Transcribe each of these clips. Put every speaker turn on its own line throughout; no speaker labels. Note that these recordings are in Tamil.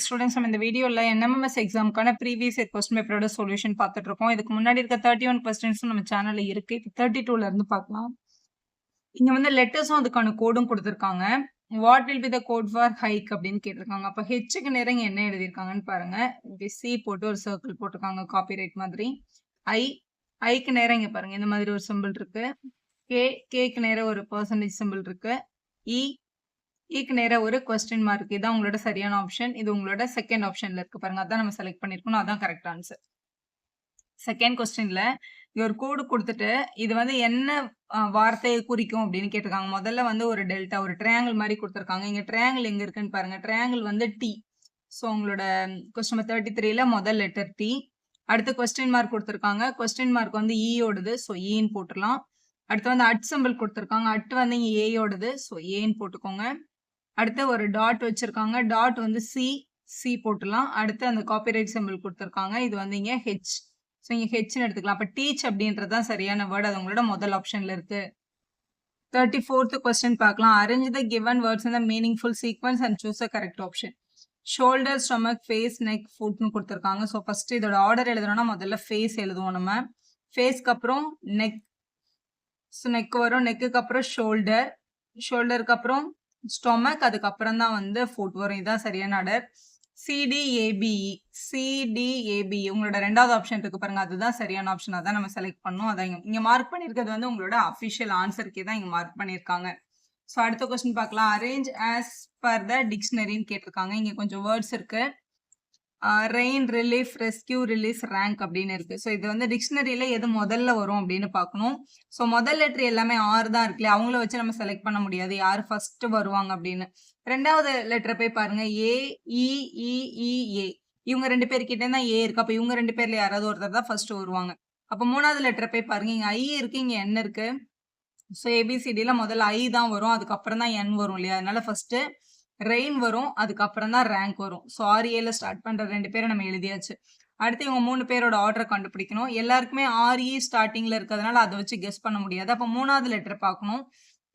ஸ்டூடெண்ட்ஸ் நம்ம இந்த வீடியோல என்எம்எம்எஸ் எக்ஸாமுக்கான ப்ரீவியஸ் இயர் கொஸ்டின் பேப்பரோட சொல்யூஷன் பார்த்துட்டு இருக்கோம். இதுக்கு முன்னாடி இருக்க 31 கொஸ்டின்ஸும் நம்ம சேனல்ல இருக்கு. இப்போ 32ல இருந்து பார்க்கலாம். இங்க வந்து லெட்டர்ஸும் அதுக்கான கோடும் கொடுத்துருக்காங்க. What will be the code for hike அப்படின்னு கேட்டிருக்காங்க. அப்போ ஹெச்சுக்கு நேரம் இங்க என்ன எழுதியிருக்காங்கன்னு பாருங்க. இங்க சி போட்டு ஒரு சர்க்கிள் போட்டிருக்காங்க காப்பிரைட் மாதிரி. ஐக்கு நேரம் இங்க பாருங்க இந்த மாதிரி ஒரு சிம்பிள் இருக்கு. கேக்கு நேரம் ஒரு பெர்சன்டேஜ் சிம்பிள் இருக்கு. ஈக்கு நேரா ஒரு கொஸ்டின் மார்க். இதான் உங்களோட சரியான ஆப்ஷன். இது உங்களோட செகண்ட் ஆப்ஷன்ல இருக்கு பாருங்க. அதான் நம்ம செலக்ட் பண்ணிருக்கணும். அதான் கரெக்ட் ஆன்சர். செகண்ட் கொஸ்டின்ல ஒரு கோடு கொடுத்துட்டு இது வந்து என்ன வார்த்தையை குறிக்கும் அப்படின்னு கேட்டிருக்காங்க. முதல்ல வந்து ஒரு டெல்டா ஒரு ட்ரையாங்கிள் மாதிரி கொடுத்துருக்காங்க. இங்க ட்ரையாங்கிள் எங்க இருக்குன்னு பாருங்க. ட்ரையாங்கிள் வந்து டி. ஸோ உங்களோட கொஸ்டின் 33ல முதல் லெட்டர் டி. அடுத்து கொஸ்டின் மார்க் கொடுத்துருக்காங்க. கொஸ்டின் மார்க் வந்து ஈயோடுது. ஸோ ஈன்னு போட்டுடலாம். அடுத்து வந்து அட் சிம்பிள் கொடுத்துருக்காங்க. அட் வந்து இங்க ஏயோடுது. ஸோ ஏன்னு போட்டுக்கோங்க. அடுத்து ஒரு டாட் வச்சிருக்காங்க. டாட் வந்து சி போட்டுலாம். அடுத்து அந்த காப்பிரைட் சிம்பிள் கொடுத்துருக்காங்க. இது வந்து இங்க ஹெச். ஸோ இங்க ஹெச்னு எடுத்துக்கலாம். அப்ப டீச் அப்படின்றது தான் சரியான வேர்டு. அது உங்களோட முதல் ஆப்ஷன்ல இருக்கு. 34th கொஸ்டின் பார்க்கலாம். Arrange the given words in the meaningful sequence and choose the correct option. Shoulder, stomach, face, neck, ஃபுட்னு கொடுத்துருக்காங்க. ஸோ ஃபர்ஸ்ட் இதோட ஆர்டர் எழுதணும்னா முதல்ல ஃபேஸ் எழுதுவோம் நம்ம. ஃபேஸ்க்கு அப்புறம் நெக். ஸோ நெக் வரும். நெக்குக்கு அப்புறம் ஷோல்டர். ஷோல்டருக்கு அப்புறம் ஸ்டொமக், அதுக்கப்புறம் தான் வந்து ஃபுட் வரும். இதான் சரியான ஆர்டர். சிடிஏபிஇ உங்களோட ரெண்டாவது ஆப்ஷன் இருக்கு பாருங்க. அதுதான் சரியான ஆப்ஷன். அதான் நம்ம செலக்ட் பண்ணோம். அதான் இங்க மார்க் பண்ணிருக்கிறது வந்து உங்களோட அபிஷியல் ஆன்சருக்கே தான் இங்க மார்க் பண்ணிருக்காங்க. ஸோ அடுத்த கொஸ்டின் பார்க்கலாம். அரேஞ்ச் ஆஸ் பர் த டிக்ஷனரின்னு கேட்டிருக்காங்க. இங்க கொஞ்சம் வேர்ட்ஸ் இருக்கு. Rain, relief, rescue, release, rank அப்படின்னு இருக்கு. ஸோ இது வந்து டிக்ஷனரியில எது முதல்ல வரும் அப்படின்னு பார்க்கணும். ஸோ முதல் லெட்டர் எல்லாமே ஆறு தான் இருக்குல்ல, அவங்கள வச்சு நம்ம செலக்ட் பண்ண முடியாது யார் ஃபர்ஸ்ட் வருவாங்க அப்படின்னு. ரெண்டாவது லெட்டரை போய் பாருங்க. ஏ இவங்க ரெண்டு பேர்கிட்ட தான் ஏ இருக்கு. அப்ப இவங்க ரெண்டு பேர்ல யாராவது ஒருத்தர் தான் ஃபர்ஸ்ட் வருவாங்க. அப்ப மூணாவது லெட்டரை போய் பாருங்க. இங்க ஐ இருக்கு, இங்க என் இருக்கு. ஸோ ஏபிசிடில முதல்ல ஐ தான் வரும், அதுக்கப்புறம் தான் என் வரும் இல்லையா. அதனால ஃபர்ஸ்ட் ரெயின் வரும், அதுக்கப்புறம் தான் ரேங்க் வரும். ஸோ ஆர்ஏல ஸ்டார்ட் பண்ற ரெண்டு பேரை நம்ம எழுதியாச்சு. அடுத்து இவங்க மூணு பேரோட ஆர்டரை கண்டுபிடிக்கணும். எல்லாருக்குமே ஆர்இ ஸ்டார்டிங்ல இருக்கிறதுனால அதை வச்சு கெஸ் பண்ண முடியாது. அப்போ மூணாவது லெட்டர் பார்க்கணும்.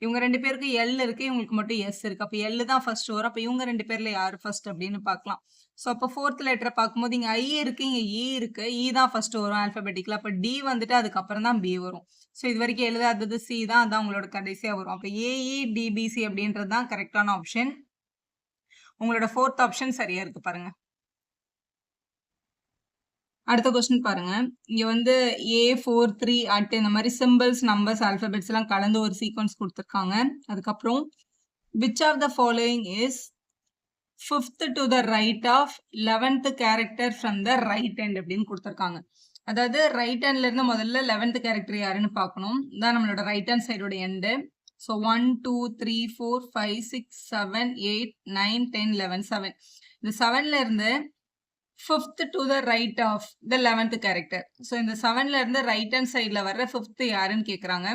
இவங்க ரெண்டு பேருக்கு எல் இருக்கு, இவங்களுக்கு மட்டும் எஸ் இருக்கு. அப்போ எல் தான் ஃபர்ஸ்ட் வரும். அப்போ இவங்க ரெண்டு பேர்ல யாரு ஃபர்ஸ்ட் அப்படின்னு பார்க்கலாம். ஸோ அப்போ ஃபோர்த் லெட்டரை பார்க்கும்போது இங்க ஐ இருக்கு, இங்க இ இருக்கு. இ தான் ஃபர்ஸ்ட் வரும் ஆல்பபெட்டிக்கலா. அப்போ டி வந்துட்டு அதுக்கப்புறம் தான் பி வரும். ஸோ இது வரைக்கும் எழுதாதது சி தான், அதான் உங்களோட கடைசியா வரும். அப்போ ஏஇ டிபிசி அப்படின்றது தான் கரெக்டான ஆப்ஷன். உங்களோட ஃபோர்த் ஆப்ஷன் சரியா இருக்கு பாருங்க. அடுத்த கொஸ்டின் பாருங்க. இங்க வந்து A43 அட் இந்த மாதிரி சிம்பிள்ஸ், நம்பர்ஸ், ஆல்பபெட்ஸ் எல்லாம் கலந்து ஒரு சீக்வன்ஸ் கொடுத்துருக்காங்க. அதுக்கப்புறம் which of the following is 5th to the right of 11th character from the right hand அப்படின்னு கொடுத்துருக்காங்க. அதாவது ரைட் ஹேண்ட்ல இருந்து முதல்ல 11th கேரக்டர் யாருன்னு பார்க்கணும். இதான் நம்மளோட ரைட் ஹேண்ட் சைடோட எண்டு. ஸோ 1 2 3 4 5 6 7 8 9 10 11 7. இந்த 7ல இருந்து 5th to the right of the 11th character. So இந்த 7ல இருந்து ரைட் ஹேண்ட் சைட்ல வர்ற 5th யாருன்னு கேட்குறாங்க.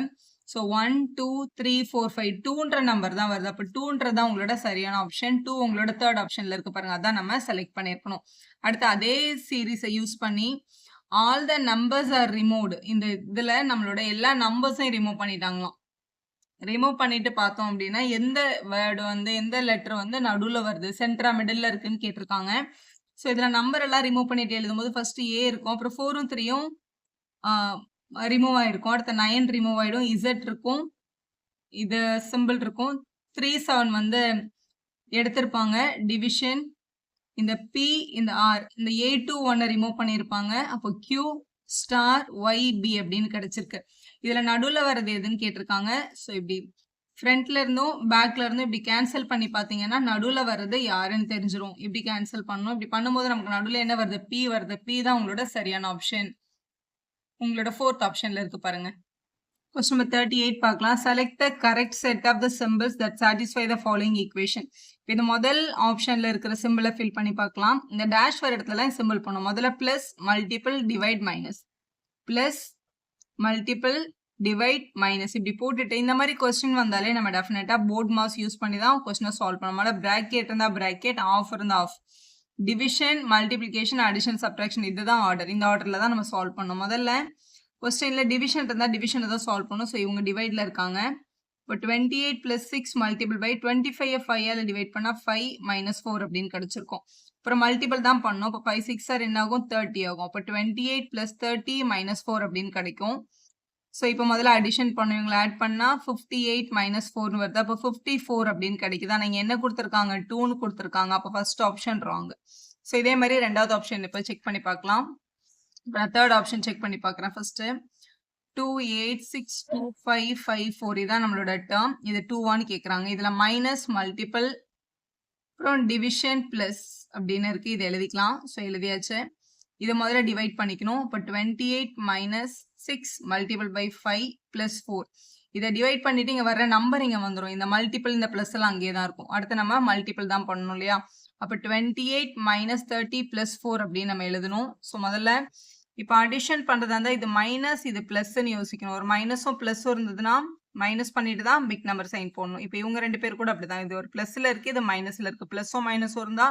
ஸோ 1 2 3 4 5 2ன்ற நம்பர் தான் வருது. அப்போ 2ன்றதான் உங்களோட சரியான ஆப்ஷன். 2 உங்களோட தேர்ட் ஆப்ஷன்ல இருக்கு பாருங்க. அதான் நம்ம செலக்ட் பண்ணியிருக்கணும். அடுத்து அதே சீரீஸை யூஸ் பண்ணி all the numbers are removed. இந்த இதுல நம்மளோட எல்லா நம்பர்ஸையும் ரிமூவ் பண்ணிட்டாங்களாம். ரிமூவ் பண்ணிட்டு பார்த்தோம் அப்படின்னா எந்த வேர்டு வந்து எந்த லெட்டர் வந்து நடுவில் வருது, சென்டரா மிடில் இருக்குன்னு கேட்டிருக்காங்க. ஸோ இதில் நம்பர் எல்லாம் ரிமூவ் பண்ணிட்டு எழுதும்போது ஃபர்ஸ்ட் ஏ இருக்கும், அப்புறம் 4ம் 3ம் ரிமூவ் ஆயிருக்கும். அடுத்த 9 ரிமூவ் ஆயிடும், இசட் இருக்கும், இது சிம்பிள் இருக்கும். 3 7 வந்து எடுத்திருப்பாங்க, டிவிஷன், இந்த பி, இந்த ஆர், இந்த A2 1 ரிமூவ் பண்ணியிருப்பாங்க. அப்போ Q ஸ்டார் YB அப்படின்னு கிடைச்சிருக்கு. இதுல நடுவில் வர்றது எதுன்னு கேட்டிருக்காங்க. ஸோ இப்படி ஃப்ரண்ட்ல இருந்தும் பேக்ல இருந்தும் இப்படி கேன்சல் பண்ணி பார்த்தீங்கன்னா நடுவில் வர்றது யாருன்னு தெரிஞ்சிடும். இப்படி கேன்சல் பண்ணணும். இப்படி பண்ணும்போது நமக்கு நடுவில் என்ன வருது, பி வருது. பி தான் உங்களோட சரியான ஆப்ஷன். உங்களோட ஃபோர்த் ஆப்ஷன்ல இருக்கு பாருங்க. கொஸ்டின் நம்பர் 38 பார்க்கலாம். Select the correct set of the symbols that satisfy the following equation. இந்த முதல் ஆப்ஷன்ல இருக்கிற சிம்பிளை ஃபில் பண்ணி பார்க்கலாம். இந்த டேஷ் வர இடத்துல சிம்பிள் பண்ணும். முதல்ல plus, multiple, divide, minus, plus, multiple, divide, minus இப்படி போட்டுட்டு இந்த மாதிரி கொஸ்டின் வந்தாலே நம்ம டெஃபினட்டா போர்ட் மாஸ் யூஸ் பண்ணி தான் கொஸ்டினை சால்வ் பண்ணணும். பிராக்கெட் இருந்தா பிராக்கெட், ஆஃப் இருந்தா of. Division, multiplication, addition, subtraction இதுதான் ஆர்டர். இந்த ஆர்டர்ல தான் நம்ம சால்வ் பண்ணணும். முதல்ல கொஸ்டின்ல டிவிஷன் இருந்தா டிவிஷனை தான் சால்வ் பண்ணும். ஸோ இவங்க டிவைட்ல இருக்காங்க. இப்போ 28 plus 6 multiple by 25 5ஆல டிவைட் பண்ணா 5 minus 4 அப்படின்னு கிடைச்சிருக்கும். அப்புறம் மல்டிபிள் தான் பண்ணோம். இப்போ 5 6 என்ன ஆகும் 30 ஆகும். அப்போ 28 plus 30 minus 4 அப்படின்னு கிடைக்கும். ஸோ இப்போ முதல்ல அடிஷன் பண்ணோம். இவங்களை ஆட் பண்ணா 58 minus 4 வருது. அப்போ 54 அப்படின்னு கிடைக்குதா? நீங்க என்ன கொடுத்துருக்காங்க 2ன்னு கொடுத்துருக்காங்க. அப்போ ஃபர்ஸ்ட் ஆப்ஷன் ராங். ஸோ இதே மாதிரி ரெண்டாவது ஆப்ஷன் இப்போ செக் பண்ணி பார்க்கலாம். இப்போ நான் தேர்ட் ஆப்ஷன் செக் பண்ணி பார்க்குறேன் ஃபர்ஸ்ட். 2 8 6 2 5 5 4 இதான் நம்மளோட டேர்ம். இது 2 கேட்குறாங்க. இதுல மைனஸ் மல்டிபிள் அப்புறம் டிவிஷன் பிளஸ் அப்படின்னு இருக்கு. இது எழுதிக்கலாம். ஸோ எழுதியாச்சு. இதை முதல்ல டிவைட் பண்ணிக்கணும். இப்போ 28 மைனஸ் 6 மல்டிபிள் பை 5 பிளஸ் 4. இதை டிவைட் பண்ணிட்டு இங்க வர்ற நம்பர் இங்க வந்துடும். இந்த மல்டிபிள் இந்த பிளஸ் எல்லாம் அங்கேயே தான் இருக்கும். அடுத்து நம்ம மல்டிபிள் தான் பண்ணணும் இல்லையா? அப்போ 28 மைனஸ் 30 பிளஸ் 4 அப்படின்னு நம்ம எழுதணும். ஸோ முதல்ல இப்போ அடிஷன் பண்றதா இருந்தா இது மைனஸ் இது பிளஸ்ன்னு யோசிக்கணும். ஒரு மைனஸும் பிளஸும் இருந்ததுன்னா மைனஸ் பண்ணிட்டு தான் பிக் நம்பர் சைன் போடணும். இப்போ இவங்க ரெண்டு பேர் கூட அப்படிதான். இது ஒரு பிளஸ்ல இருக்கு, இது மைனஸ்ல இருக்கு. பிளஸும் மைனஸும் இருந்தா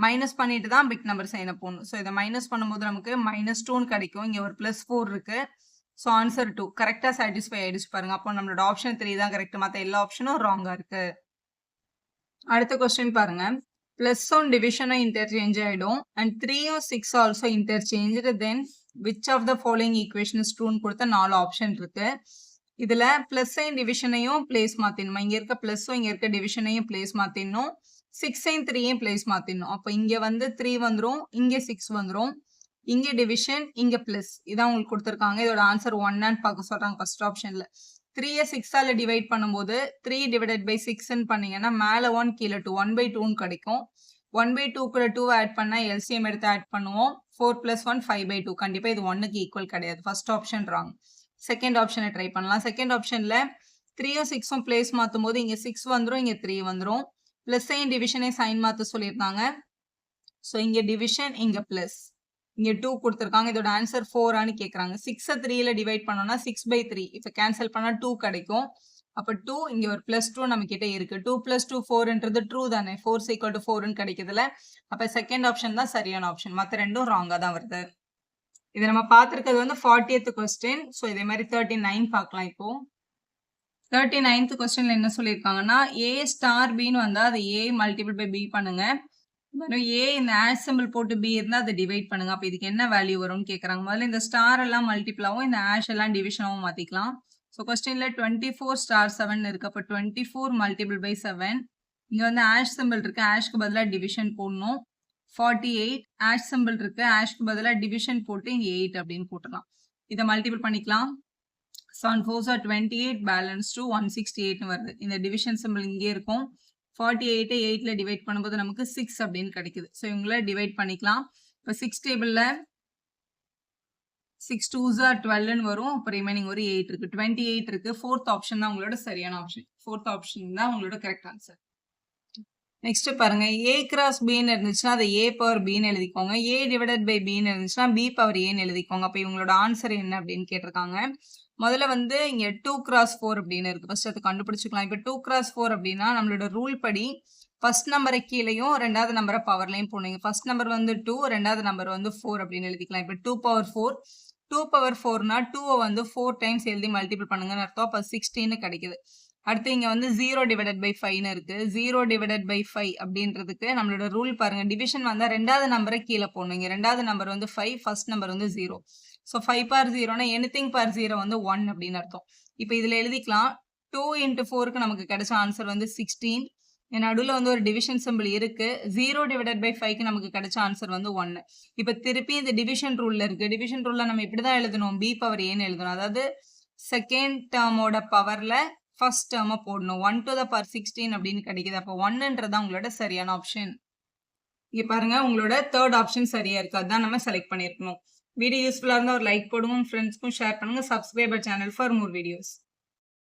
மைனஸ் பண்ணிட்டு தான் பிக் நம்பர் சைனை போடணும். ஸோ இதை மைனஸ் பண்ணும்போது நமக்கு -2 கிடைக்கும். இங்க ஒரு +4 இருக்கு. ஸோ ஆன்சர் 2 கரெக்டா சாட்டிஸ்ஃபை ஆயிடுச்சு பாருங்க. அப்போ நம்மளோட ஆப்ஷன் 3 தான் கரெக்ட். மற்ற எல்லா ஆப்ஷனும் ராங்கா இருக்கு. அடுத்த கொஸ்டின் பாருங்க. பிளஸும் டிவிஷனும் இன்டர்சேஞ்ச் ஆயிடும். அண்ட் 3யும் 6 also interchange. Then which of the following equation is ட்ரூன்னு கொடுத்த 4 ஆப்ஷன் இருக்கு. இதுல பிளஸையும் டிவிஷனையும் பிளேஸ் மாத்திடணும். இங்க இருக்க பிளஸும் இங்க இருக்க டிவிஷனையும் பிளேஸ் மாத்திடணும். 6ஐயும் 3ஐயும் பிளேஸ் மாத்திடணும். அப்போ இங்க வந்து 3 வந்துரும், இங்க 6 வந்துரும், இங்க டிவிஷன், இங்க பிளஸ். இதான் உங்களுக்கு கொடுத்துருக்காங்க. இதோட ஆன்சர் 1 பார்க்க சொல்றாங்க ஃபர்ஸ்ட் ஆப்ஷன்ல. 3ய 6ஆல டிவைட் பண்ணும்போது 3 டிவைடட் பை 6ன்னு பண்ணீங்கன்னா மேல 1 கீழே 2 1/2ன்னு கிடைக்கும். 1/2 கூட 2 ஆட் பண்ணா எல்சிஎம் எடுத்து ஆட் பண்ணுவோம். 4 + 1 5/2. கண்டிப்பா இது 1க்கு ஈக்குவல் கிடையாது. First option wrong. செகண்ட் ஆப்ஷனை ட்ரை பண்ணலாம். செகண்ட் ஆப்ஷன்ல 3யும் 6ம் பிளேஸ் மாத்தும் போது இங்க 6 வந்துரும், இங்க 3 வந்துரும். பிளஸையும் டிவிஷனையும் சைன் மாத்த சொல்லியிருந்தாங்க. ஸோ இங்க டிவிஷன், இங்க பிளஸ், இங்க 2 கொடுத்துருக்காங்க. இதோட ஆன்சர் 4ஆன்னு கேட்கறாங்க. 6ஐ 3ல டிவைட் பண்ணோம்னா 6/3. இப்போ கேன்சல் பண்ணா 2 கிடைக்கும். அப்போ 2 இங்க ஒரு +2 நம்ம கிட்ட இருக்கு. 2 + 2 4ன்றது ட்ரூ தானே? 4 = 4ன்னு கிடைக்குதுல. அப்ப செகண்ட் ஆப்ஷன் தான் சரியான ஆப்ஷன். மற்ற ரெண்டும் ராங்கா தான் வருது. இது நம்ம பார்த்திருக்கிறது வந்து 40th கொஸ்டின். ஸோ இதே மாதிரி 39 பார்க்கலாம். இப்போ 39th கொஸ்டின்ல என்ன சொல்லியிருக்காங்கன்னா A ஸ்டார் Bன்னு வந்தா அது A மல்டிபிள் பை B பண்ணுங்க. A இந்த ஆஷ் சிம்பிள் போட்டு B இருந்தா அதை டிவைட் பண்ணுங்க. அப்ப இதுக்கு என்ன வேல்யூ வரும்னு கேட்கறாங்க. முதல்ல இந்த ஸ்டார் எல்லாம் மல்டிபிளாவும் இந்த ஆஷ் எல்லாம் டிவிஷனாவும் மாத்திக்கலாம். ஸோ கொஸ்டின்ல 24 ஸ்டார் 7 இருக்கு. அப்ப 24 மல்டிபிள் பை 7. இங்க வந்து ஆஷ் சிம்பிள் இருக்கு. ஆஷ்க்கு பதிலாக டிவிஷன் போடணும். 48 ஆஷ் சிம்பிள் இருக்கு. ஆஷ்க்கு பதிலாக டிவிஷன் போட்டு இங்க 8 அப்படின்னு போட்டுக்கலாம். இதை மல்டிபிள் பண்ணிக்கலாம். 7 4s are 28 பேலன்ஸ் டு 168 வருது. இந்த டிவிஷன் சிம்பிள் இங்கே இருக்கும். 48 8ல டிவைட் பண்ணும்போது நமக்கு 6 அப்படின்னு கிடைக்குது. ஸோ இவங்கள டிவைட் பண்ணிக்கலாம். இப்போ 6 டேபிள்ல 6 2s are 12ன்னு வரும். அப்போ ரிமைனிங் ஒரு 8 இருக்கு. 28 இருக்கு. ஃபோர்த் ஆப்ஷன் தான் உங்களோட சரியான ஆப்ஷன். ஃபோர்த் ஆப்ஷன் தான் உங்களோட கரெக்ட் ஆன்சர். நெக்ஸ்ட் பாருங்க. A கிராஸ் Bன்னு இருந்துச்சுன்னா அதை A பவர் Bன்னு எழுதிக்கோங்க. A டிவைடட் பை Bன்னு இருந்துச்சுன்னா B பவர் Aன்னு எழுதிக்கோங்க. அப்போ இவங்களோட ஆன்சர் என்ன அப்படின்னு கேட்டிருக்காங்க. முதல்ல வந்து இங்க 2 cross 4 அப்படின்னு இருக்கு. ஃபர்ஸ்ட் அதை கண்டுபிடிச்சுக்கலாம். இப்போ 2 cross 4 அப்படின்னா நம்மளோட ரூல் படி ஃபர்ஸ்ட் நம்பரை கீழேயும் ரெண்டாவது நம்பரை பவர்லையும் போனீங்க. ஃபர்ஸ்ட் நம்பர் வந்து 2, ரெண்டாவது நம்பர் வந்து 4 அப்படின்னு எழுதிக்கலாம். இப்போ 2 power 4. 2 power 4னா 2 வந்து 4 டைம்ஸ் எழுதி மல்டிபிள் பண்ணுங்கன்னு அர்த்தம். அப்போ 16 கிடைக்குது. அடுத்து இங்க வந்து 0 டிவைடட் பை 5ன்னு இருக்கு. 0 டிவைடட் பை 5 அப்படின்றதுக்கு நம்மளோட ரூல் பாருங்க. டிவிஷன் வந்தா ரெண்டாவது நம்பரை கீழே போடணும். இங்க ரெண்டாவது நம்பர் வந்து 5, ஃபர்ஸ்ட் நம்பர் வந்து 0. ஸோ 5 பார் 0னா எனிதிங் பார் 0 வந்து 1 அப்படின்னு அர்த்தம். இப்போ இதுல எழுதிக்கலாம். 2 × 4க்கு நமக்கு கிடைச்ச ஆன்சர் வந்து 16. நடுவில் வந்து ஒரு டிவிஷன் சிம்பிள் இருக்கு. 0 டிவைடட் பை 5க்கு நமக்கு கிடைச்ச ஆன்சர் வந்து 1. இப்போ திருப்பி இந்த டிவிஷன் ரூல்ல இருக்கு. டிவிஷன் ரூல்ல நம்ம இப்படிதான் எழுதணும். B பவர் Aன்னு எழுதணும். அதாவது செகண்ட் டேர்மோட பவர்ல ஃபர்ஸ்ட் டேர்மை போடணும். 1 to the power 16 அப்படின்னு கிடைக்குது. அப்போ 1ன்றதான் உங்களோட சரியான ஆப்ஷன். இங்க பாருங்க, உங்களோட தேர்ட் ஆப்ஷன் சரியா இருக்கு. அதுதான் நம்ம செலக்ட் பண்ணிருக்கணும். வீடியோ யூஸ்ஃபுல்லா இருந்தா ஒரு லைக் போடுங்க. ஃப்ரெண்ட்ஸ்க்கும் ஷேர் பண்ணுங்க. Subscriber channel for more videos.